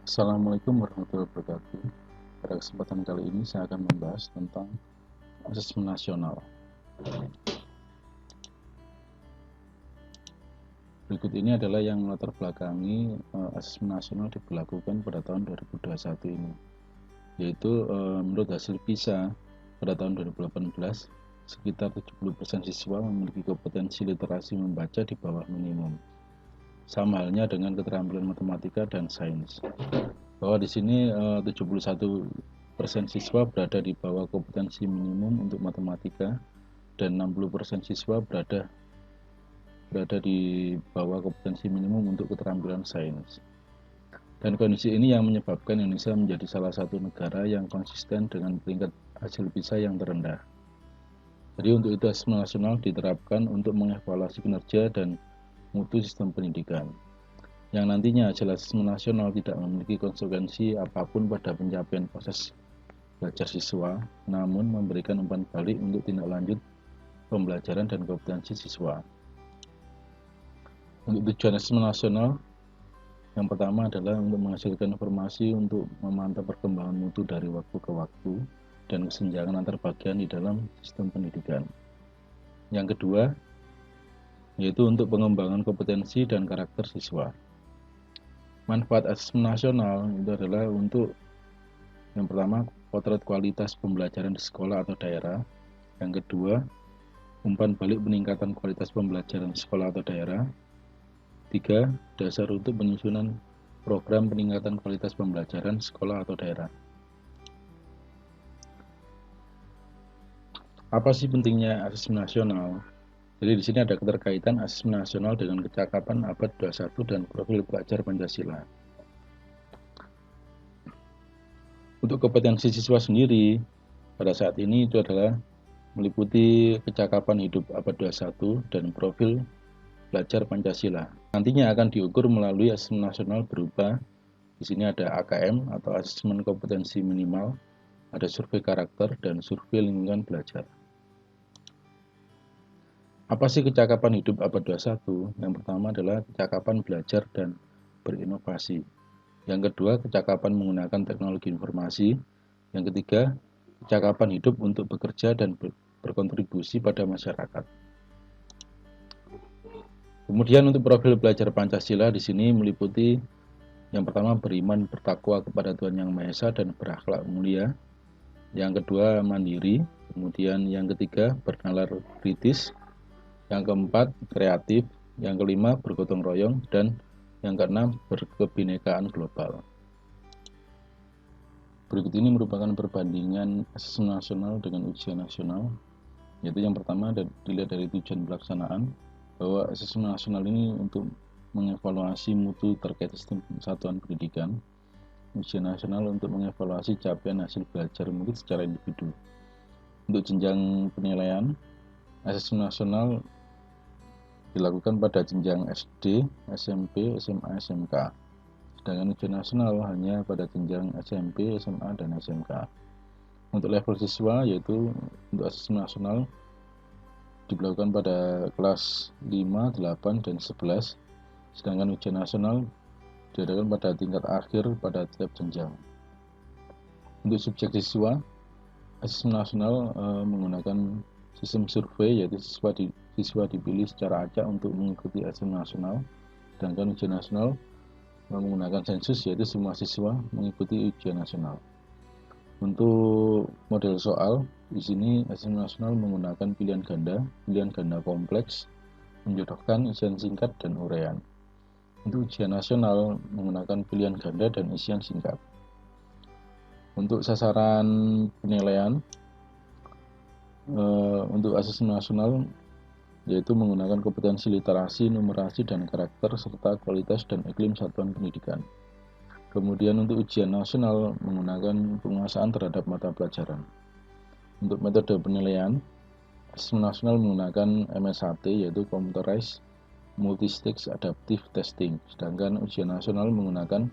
Assalamualaikum warahmatullahi wabarakatuh. Pada kesempatan kali ini saya akan membahas tentang asesmen nasional. Berikut ini adalah yang melatar belakangi asesmen nasional diberlakukan pada tahun 2021 ini, yaitu menurut hasil PISA pada tahun 2018 sekitar 70% siswa memiliki kompetensi literasi membaca di bawah minimum. Sama halnya dengan keterampilan matematika dan sains. Bahwa di sini 71% siswa berada di bawah kompetensi minimum untuk matematika dan 60% siswa berada di bawah kompetensi minimum untuk keterampilan sains. Dan kondisi ini yang menyebabkan Indonesia menjadi salah satu negara yang konsisten dengan peringkat hasil PISA yang terendah. Jadi untuk itu asesmen nasional diterapkan untuk mengevaluasi kinerja dan mutu sistem pendidikan, yang nantinya hasil asesmen nasional tidak memiliki konsekuensi apapun pada pencapaian proses belajar siswa, namun memberikan umpan balik untuk tindak lanjut pembelajaran dan kompetensi siswa. Untuk tujuan asesmen nasional, yang pertama adalah untuk menghasilkan informasi untuk memantau perkembangan mutu dari waktu ke waktu dan kesenjangan antar bagian di dalam sistem pendidikan. Yang kedua, yaitu untuk pengembangan kompetensi dan karakter siswa. Manfaat asesmen nasional itu adalah untuk yang pertama, potret kualitas pembelajaran di sekolah atau daerah. Yang kedua, umpan balik peningkatan kualitas pembelajaran di sekolah atau daerah. Tiga, dasar untuk penyusunan program peningkatan kualitas pembelajaran sekolah atau daerah. Apa sih pentingnya asesmen nasional? Jadi di sini ada keterkaitan asesmen nasional dengan kecakapan abad 21 dan profil pelajar Pancasila. Untuk kompetensi siswa sendiri, pada saat ini itu adalah meliputi kecakapan hidup abad 21 dan profil belajar Pancasila. Nantinya akan diukur melalui asesmen nasional berupa di sini ada AKM atau asesmen kompetensi minimal, ada survei karakter dan survei lingkungan belajar. Apa sih kecakapan hidup abad 21? Yang pertama adalah kecakapan belajar dan berinovasi. Yang kedua, kecakapan menggunakan teknologi informasi. Yang ketiga, kecakapan hidup untuk bekerja dan berkontribusi pada masyarakat. Kemudian untuk profil belajar Pancasila di sini meliputi yang pertama beriman bertakwa kepada Tuhan Yang Maha Esa dan berakhlak mulia. Yang kedua mandiri. Kemudian yang ketiga bernalar kritis. Yang keempat kreatif. Yang kelima bergotong royong dan yang keenam berkebinekaan global. Berikut ini merupakan perbandingan asesmen nasional dengan ujian nasional, yaitu yang pertama dilihat dari tujuan pelaksanaan, bahwa asesmen nasional ini untuk mengevaluasi mutu terkait sistem satuan pendidikan. Ujian nasional untuk mengevaluasi capaian hasil belajar murid secara individu. Untuk jenjang penilaian, asesmen nasional dilakukan pada jenjang SD, SMP, SMA, SMK. Sedangkan ujian nasional hanya pada jenjang SMP, SMA, dan SMK. Untuk level siswa, yaitu untuk asesmen nasional dilakukan pada kelas 5, 8, dan 11. Sedangkan ujian nasional diadakan pada tingkat akhir pada tiap jenjang. Untuk subjek siswa, asesmen nasional menggunakan sistem survei, yaitu siswa dipilih secara acak untuk mengikuti asesmen nasional. Sedangkan ujian nasional menggunakan sensus, yaitu semua siswa mengikuti ujian nasional. Untuk model soal, di sini asesmen nasional menggunakan pilihan ganda kompleks, menjodohkan isian singkat dan uraian. Untuk ujian nasional menggunakan pilihan ganda dan isian singkat. Untuk sasaran penilaian untuk asesmen nasional yaitu menggunakan kompetensi literasi, numerasi, dan karakter serta kualitas dan iklim satuan pendidikan. Kemudian untuk ujian nasional menggunakan penguasaan terhadap mata pelajaran. Untuk metode penilaian, asesmen nasional menggunakan MSAT yaitu Computerized Multistage Adaptive Testing, sedangkan ujian nasional menggunakan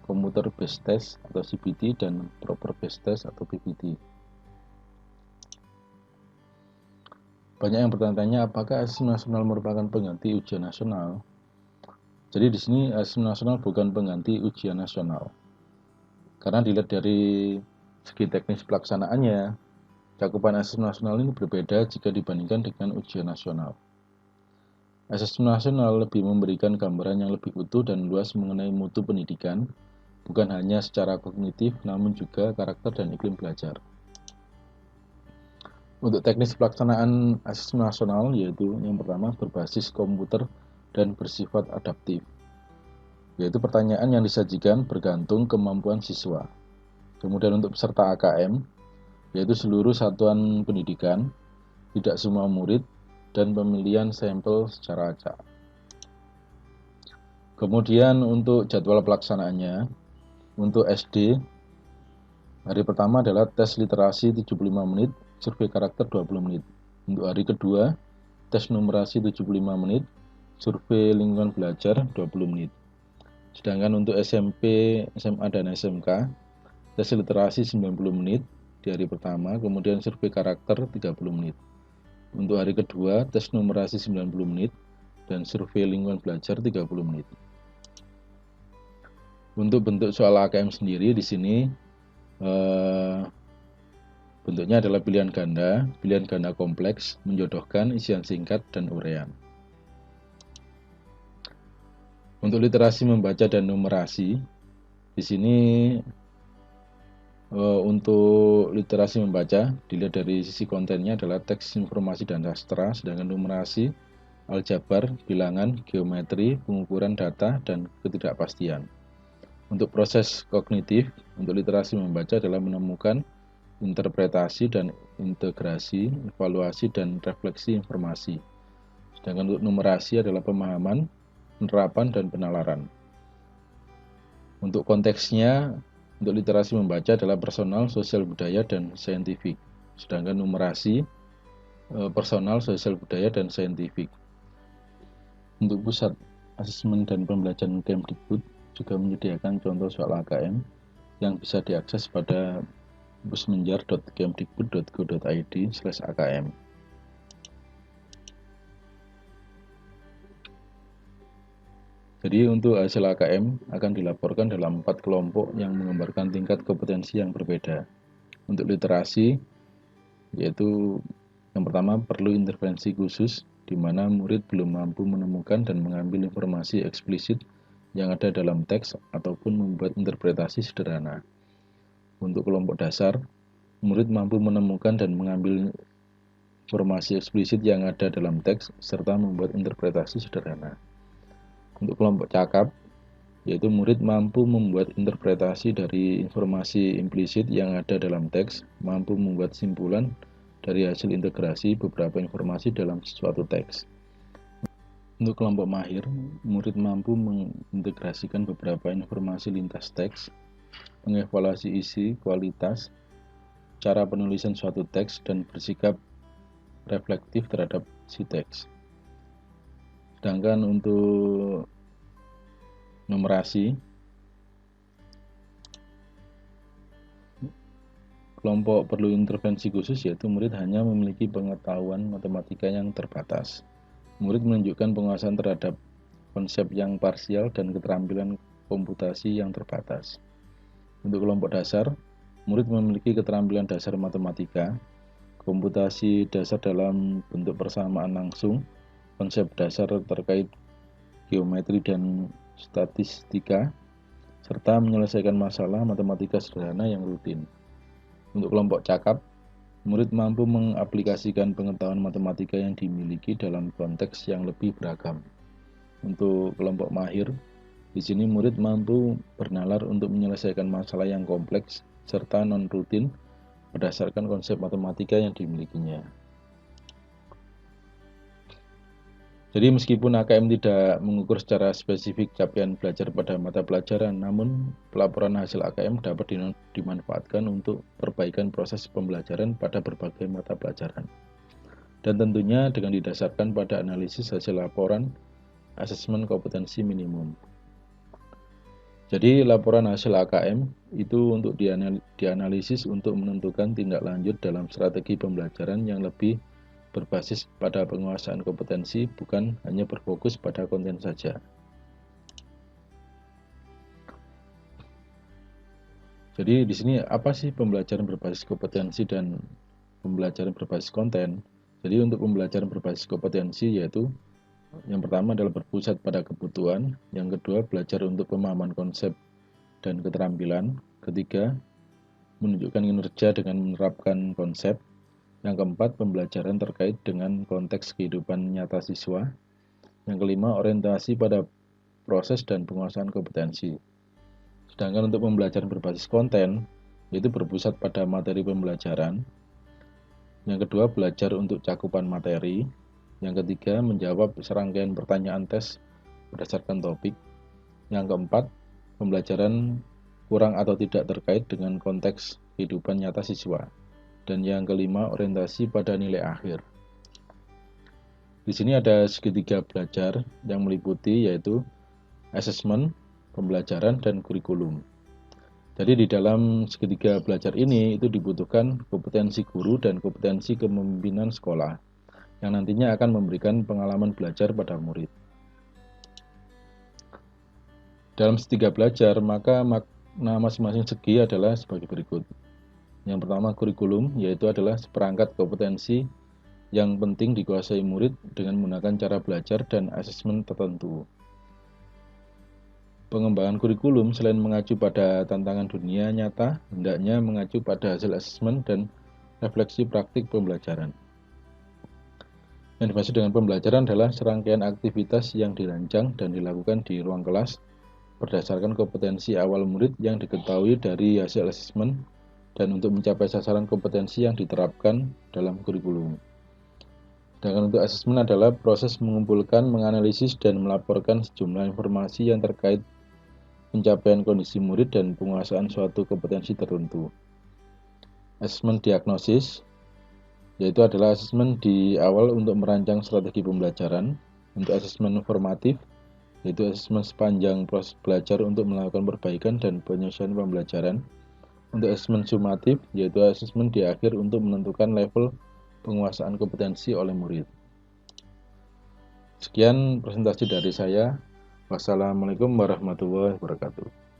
Computer Based Test atau CBT dan Proper Based Test atau PBT. Banyak yang bertanya-tanya apakah asesmen nasional merupakan pengganti ujian nasional. Jadi di sini asesmen nasional bukan pengganti ujian nasional. Karena dilihat dari segi teknis pelaksanaannya, cakupan asesmen nasional ini berbeda jika dibandingkan dengan ujian nasional. Asesmen nasional lebih memberikan gambaran yang lebih utuh dan luas mengenai mutu pendidikan, bukan hanya secara kognitif, namun juga karakter dan iklim belajar. Untuk teknis pelaksanaan asesmen nasional, yaitu yang pertama berbasis komputer dan bersifat adaptif, yaitu pertanyaan yang disajikan bergantung kemampuan siswa. Kemudian untuk peserta AKM, yaitu seluruh satuan pendidikan, tidak semua murid, dan pemilihan sampel secara acak. Kemudian untuk jadwal pelaksanaannya, untuk SD, hari pertama adalah tes literasi 75 menit, survei karakter 20 menit. Untuk hari kedua, tes numerasi 75 menit, survei lingkungan belajar 20 menit. Sedangkan untuk SMP, SMA, dan SMK, tes literasi 90 menit di hari pertama, kemudian survei karakter 30 menit. Untuk hari kedua, tes numerasi 90 menit, dan survei lingkungan belajar 30 menit. Untuk bentuk soal AKM sendiri di sini bentuknya adalah pilihan ganda kompleks, menjodohkan, isian singkat, dan uraian. Untuk literasi membaca dan numerasi, di sini untuk literasi membaca dilihat dari sisi kontennya adalah teks, informasi, dan sastra, sedangkan numerasi, aljabar, bilangan, geometri, pengukuran data, dan ketidakpastian. Untuk proses kognitif, untuk literasi membaca adalah menemukan interpretasi dan integrasi, evaluasi, dan refleksi informasi. Sedangkan untuk numerasi adalah pemahaman, penerapan, dan penalaran. Untuk konteksnya, untuk literasi membaca adalah personal, sosial budaya, dan saintifik. Sedangkan numerasi, personal, sosial budaya, dan saintifik. Untuk pusat asesmen dan pembelajaran Kemdikbud juga menyediakan contoh soal AKM yang bisa diakses pada busmenjar.kemdikbud.go.id/akm. Jadi untuk hasil AKM akan dilaporkan dalam 4 kelompok yang menggambarkan tingkat kompetensi yang berbeda. Untuk literasi, yaitu yang pertama perlu intervensi khusus, di mana murid belum mampu menemukan dan mengambil informasi eksplisit yang ada dalam teks ataupun membuat interpretasi sederhana. Untuk kelompok dasar, murid mampu menemukan dan mengambil informasi eksplisit yang ada dalam teks serta membuat interpretasi sederhana. Untuk kelompok cakap, yaitu murid mampu membuat interpretasi dari informasi implisit yang ada dalam teks, mampu membuat simpulan dari hasil integrasi beberapa informasi dalam suatu teks. Untuk kelompok mahir, murid mampu mengintegrasikan beberapa informasi lintas teks, mengevaluasi isi, kualitas, cara penulisan suatu teks, dan bersikap reflektif terhadap si teks. Sedangkan untuk numerasi, kelompok perlu intervensi khusus, yaitu murid hanya memiliki pengetahuan matematika yang terbatas. Murid menunjukkan penguasaan terhadap konsep yang parsial dan keterampilan komputasi yang terbatas. Untuk kelompok dasar, murid memiliki keterampilan dasar matematika, komputasi dasar dalam bentuk persamaan langsung, konsep dasar terkait geometri dan statistika, serta menyelesaikan masalah matematika sederhana yang rutin. Untuk kelompok cakap, murid mampu mengaplikasikan pengetahuan matematika yang dimiliki dalam konteks yang lebih beragam. Untuk kelompok mahir, di sini murid mampu bernalar untuk menyelesaikan masalah yang kompleks serta non-rutin berdasarkan konsep matematika yang dimilikinya. Jadi meskipun AKM tidak mengukur secara spesifik capaian belajar pada mata pelajaran, namun pelaporan hasil AKM dapat dimanfaatkan untuk perbaikan proses pembelajaran pada berbagai mata pelajaran. Dan tentunya dengan didasarkan pada analisis hasil laporan asesmen kompetensi minimum. Jadi laporan hasil AKM itu untuk dianalisis untuk menentukan tindak lanjut dalam strategi pembelajaran yang lebih berbasis pada penguasaan kompetensi, bukan hanya berfokus pada konten saja. Jadi di sini apa sih pembelajaran berbasis kompetensi dan pembelajaran berbasis konten? Jadi untuk pembelajaran berbasis kompetensi yaitu yang pertama adalah berpusat pada kebutuhan, yang kedua belajar untuk pemahaman konsep dan keterampilan, ketiga menunjukkan kinerja dengan menerapkan konsep, yang keempat pembelajaran terkait dengan konteks kehidupan nyata siswa, yang kelima orientasi pada proses dan penguasaan kompetensi. Sedangkan untuk pembelajaran berbasis konten, yaitu berpusat pada materi pembelajaran. Yang kedua, belajar untuk cakupan materi. Yang ketiga, menjawab serangkaian pertanyaan tes berdasarkan topik. Yang keempat, pembelajaran kurang atau tidak terkait dengan konteks kehidupan nyata siswa. Dan yang kelima, orientasi pada nilai akhir. Di sini ada segitiga belajar yang meliputi yaitu asesmen, pembelajaran, dan kurikulum. Jadi di dalam segitiga belajar ini itu dibutuhkan kompetensi guru dan kompetensi kepemimpinan sekolah yang nantinya akan memberikan pengalaman belajar pada murid. Dalam segitiga belajar, maka makna masing-masing segi adalah sebagai berikut. Yang pertama kurikulum, yaitu adalah seperangkat kompetensi yang penting dikuasai murid dengan menggunakan cara belajar dan asesmen tertentu. Pengembangan kurikulum selain mengacu pada tantangan dunia nyata, hendaknya mengacu pada hasil asesmen dan refleksi praktik pembelajaran. Yang dimaksud dengan pembelajaran adalah serangkaian aktivitas yang dirancang dan dilakukan di ruang kelas berdasarkan kompetensi awal murid yang diketahui dari hasil asesmen dan untuk mencapai sasaran kompetensi yang diterapkan dalam kurikulum. Sedangkan untuk asesmen adalah proses mengumpulkan, menganalisis, dan melaporkan sejumlah informasi yang terkait pencapaian kondisi murid dan penguasaan suatu kompetensi tertentu. Asesmen diagnosis, yaitu adalah asesmen di awal untuk merancang strategi pembelajaran. Untuk asesmen formatif, yaitu asesmen sepanjang proses belajar untuk melakukan perbaikan dan penyelesaian pembelajaran. Untuk asesmen sumatif, yaitu asesmen di akhir untuk menentukan level penguasaan kompetensi oleh murid. Sekian presentasi dari saya. Wassalamualaikum warahmatullahi wabarakatuh.